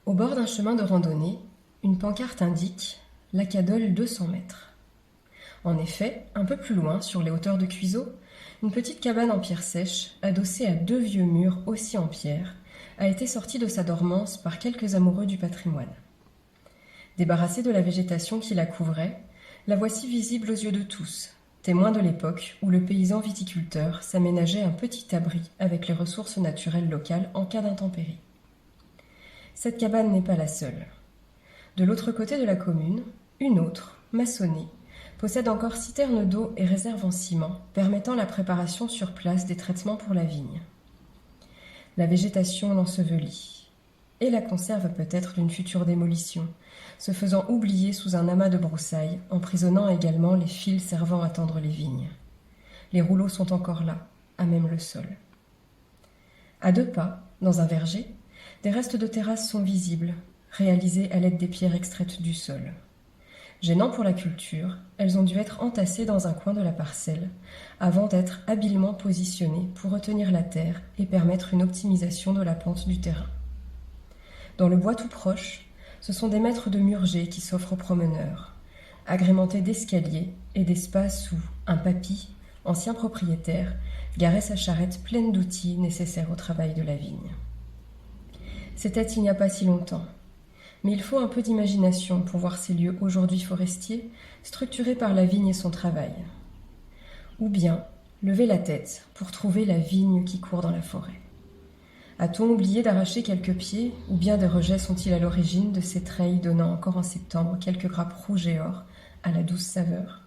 Au bord d'un chemin de randonnée, une pancarte indique La Cadole 200 mètres. En effet, un peu plus loin, sur les hauteurs de Cuiseaux, une petite cabane en pierre sèche, adossée à deux vieux murs aussi en pierre, a été sortie de sa dormance par quelques amoureux du patrimoine. Débarrassée de la végétation qui la couvrait, la voici visible aux yeux de tous, témoin de l'époque où le paysan viticulteur s'aménageait un petit abri avec les ressources naturelles locales en cas d'intempérie. Cette cabane n'est pas la seule. De l'autre côté de la commune, une autre, maçonnée, possède encore citernes d'eau et réserve en ciment, permettant la préparation sur place des traitements pour la vigne. La végétation l'ensevelit, et la conserve peut-être d'une future démolition, se faisant oublier sous un amas de broussailles, emprisonnant également les fils servant à tendre les vignes. Les rouleaux sont encore là, à même le sol. À deux pas, dans un verger, des restes de terrasses sont visibles, réalisés à l'aide des pierres extraites du sol. Gênant pour la culture, elles ont dû être entassées dans un coin de la parcelle, avant d'être habilement positionnées pour retenir la terre et permettre une optimisation de la pente du terrain. Dans le bois tout proche, ce sont des mètres de murgées qui s'offrent aux promeneurs, agrémentés d'escaliers et d'espaces où un papy, ancien propriétaire, garait sa charrette pleine d'outils nécessaires au travail de la vigne. C'était il n'y a pas si longtemps. Mais il faut un peu d'imagination pour voir ces lieux aujourd'hui forestiers, structurés par la vigne et son travail. Ou bien lever la tête pour trouver la vigne qui court dans la forêt. A-t-on oublié d'arracher quelques pieds, ou bien des rejets sont-ils à l'origine de ces treilles donnant encore en septembre quelques grappes rouges et or à la douce saveur ?